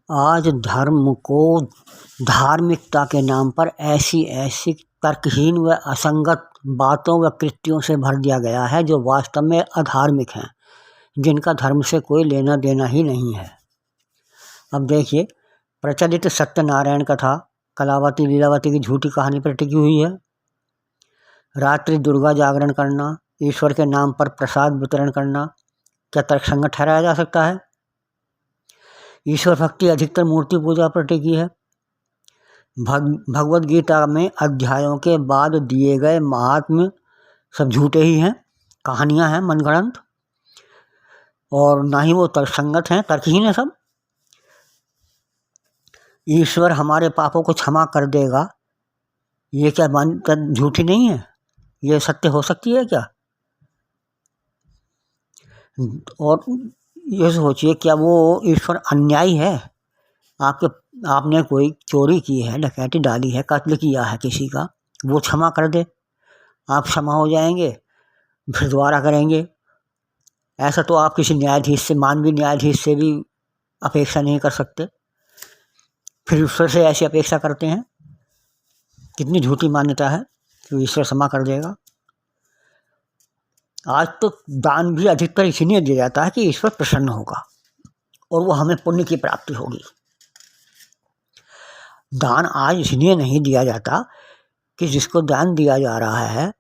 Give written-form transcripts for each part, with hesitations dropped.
आज धर्म को धार्मिकता के नाम पर ऐसी ऐसी तर्कहीन व असंगत बातों व कृत्यों से भर दिया गया है जो वास्तव में अधार्मिक हैं, जिनका धर्म से कोई लेना देना ही नहीं है। अब देखिए, प्रचलित सत्यनारायण कथा कलावती लीलावती की झूठी कहानी पर टिकी हुई है। रात्रि दुर्गा जागरण करना, ईश्वर के नाम पर प्रसाद वितरण करना क्या तर्कसंगत ठहराया जा सकता है? ईश्वर भक्ति अधिकतर मूर्ति पूजा पर टिकी है। भगवद गीता में अध्यायों के बाद दिए गए महात्म्य सब झूठे ही हैं, कहानियां हैं मनगढ़ंत, और ना ही वो तर्कसंगत हैं, तर्कहीन है सब। ईश्वर हमारे पापों को क्षमा कर देगा, ये क्या बात झूठी नहीं है? ये सत्य हो सकती है क्या? और ये सोचिए, क्या वो ईश्वर अन्यायी है? आपने कोई चोरी की है, डकैती डाली है, कत्ल किया है किसी का, वो क्षमा कर दे, आप क्षमा हो जाएंगे, फिर दोबारा करेंगे? ऐसा तो आप किसी न्यायाधीश से, मानवीय न्यायाधीश से भी अपेक्षा नहीं कर सकते, फिर ईश्वर से ऐसी अपेक्षा करते हैं। कितनी झूठी मान्यता है कि ईश्वर क्षमा कर देगा। आज तो दान भी अधिकतर इसलिए दिया जाता है कि ईश्वर प्रसन्न होगा और वो हमें पुण्य की प्राप्ति होगी। दान आज इसलिए नहीं दिया जाता कि जिसको दान दिया जा रहा है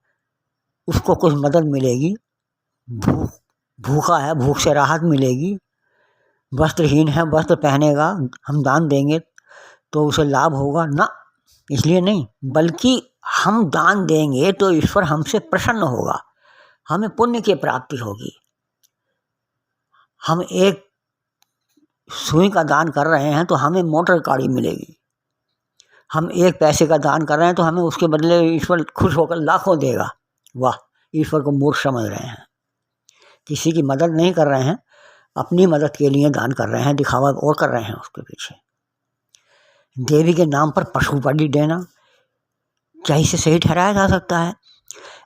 उसको कुछ मदद मिलेगी, भूखा है, भूख से राहत मिलेगी, वस्त्रहीन है, वस्त्र पहनेगा, हम दान देंगे तो उसे लाभ होगा ना, इसलिए नहीं, बल्कि हम दान देंगे तो ईश्वर हमसे प्रसन्न होगा, हमें पुण्य की प्राप्ति होगी। हम एक सुई का दान कर रहे हैं तो हमें मोटर गाड़ी मिलेगी। हम एक पैसे का दान कर रहे हैं तो हमें उसके बदले ईश्वर खुश होकर लाखों देगा। वाह, ईश्वर को मूर्ख समझ रहे हैं, किसी की मदद नहीं कर रहे हैं, अपनी मदद के लिए दान कर रहे हैं, दिखावा और कर रहे हैं उसके पीछे। देवी के नाम पर पशु बलि देना क्या इसे सही ठहराया जा सकता है?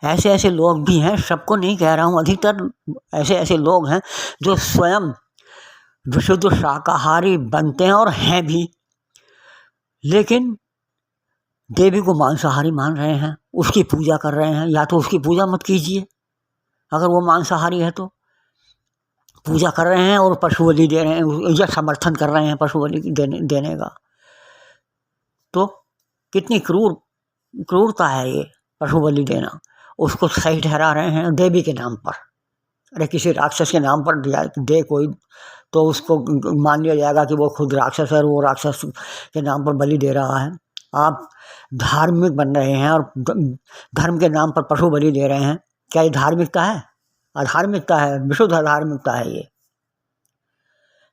ऐसे ऐसे लोग भी हैं, सबको नहीं कह रहा हूँ, अधिकतर ऐसे ऐसे लोग हैं जो स्वयं विशुद्ध शाकाहारी बनते हैं और हैं भी, लेकिन देवी को मांसाहारी मान रहे हैं, उसकी पूजा कर रहे हैं। या तो उसकी पूजा मत कीजिए अगर वो मांसाहारी है तो, पूजा कर रहे हैं और पशु बलि दे रहे हैं या समर्थन कर रहे हैं पशु बलि देने का, तो कितनी क्रूरता है ये पशु बलि देना। उसको सही ठहरा रहे हैं देवी के नाम पर। अरे किसी राक्षस के नाम पर दे कोई तो उसको मान लिया जाएगा कि वो खुद राक्षस है और वो राक्षस के नाम पर बलि दे रहा है। आप धार्मिक बन रहे हैं और धर्म के नाम पर पशु बलि दे रहे हैं, क्या ये धार्मिकता है? अधार्मिकता है, विशुद्ध अधार्मिकता है ये।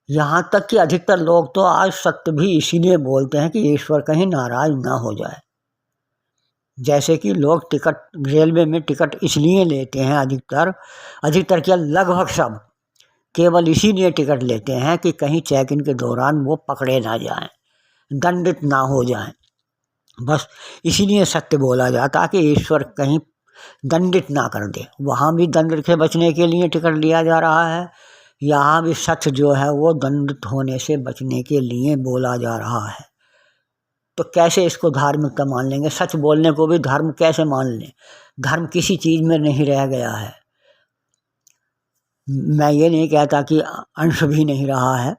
यहाँ तक कि अधिकतर लोग तो आज सत्य भी इसीलिए बोलते हैं कि ईश्वर कहीं नाराज ना हो जाए। जैसे कि लोग टिकट, रेलवे में टिकट इसलिए लेते हैं, अधिकतर क्या, लगभग सब केवल इसीलिए टिकट लेते हैं कि कहीं चेक इन के दौरान वो पकड़े ना जाएं, दंडित ना हो जाएं। बस इसीलिए सत्य बोला जाता है कि ईश्वर कहीं दंडित ना कर दे। वहाँ भी दंड से बचने के लिए टिकट लिया जा रहा है, यहाँ भी सत्य जो है वो दंडित होने से बचने के लिए बोला जा रहा है। तो कैसे इसको धार्मिकता मान लेंगे? सच बोलने को भी धर्म कैसे मान लें? धर्म किसी चीज़ में नहीं रह गया है। मैं ये नहीं कहता कि अंश भी नहीं रहा है,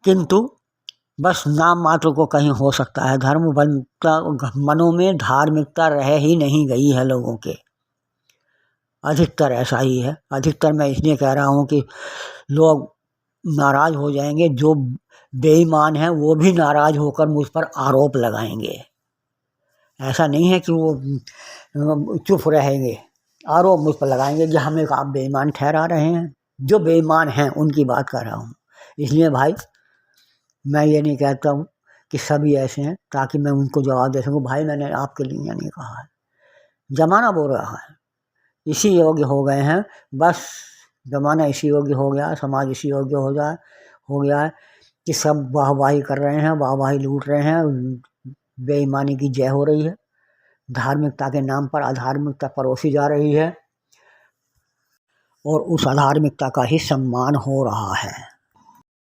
किंतु बस नाम मात्र को कहीं हो सकता है। धर्म बनता, मनों में धार्मिकता रह ही नहीं गई है लोगों के, अधिकतर ऐसा ही है। अधिकतर मैं इसलिए कह रहा हूँ कि लोग नाराज़ हो जाएंगे, जो बेईमान हैं वो भी नाराज़ होकर मुझ पर आरोप लगाएंगे। ऐसा नहीं है कि वो चुप रहेंगे, आरोप मुझ पर लगाएंगे कि हमें आप बेईमान ठहरा रहे हैं। जो बेईमान हैं उनकी बात कर रहा हूँ। इसलिए भाई, मैं ये नहीं कहता हूँ कि सभी ऐसे हैं ताकि मैं उनको जवाब दे सकूँ, भाई मैंने आपके लिए नहीं कहा है, ज़माना बोल रहा है, इसी योग्य हो गए हैं। बस ज़माना इसी योग्य हो गया, समाज इसी योग्य हो गया है कि सब वाहवाही कर रहे हैं, वाहवाही लूट रहे हैं, बेईमानी की जय हो रही है, धार्मिकता के नाम पर अधार्मिकता परोसी जा रही है और उस अधार्मिकता का ही सम्मान हो रहा है।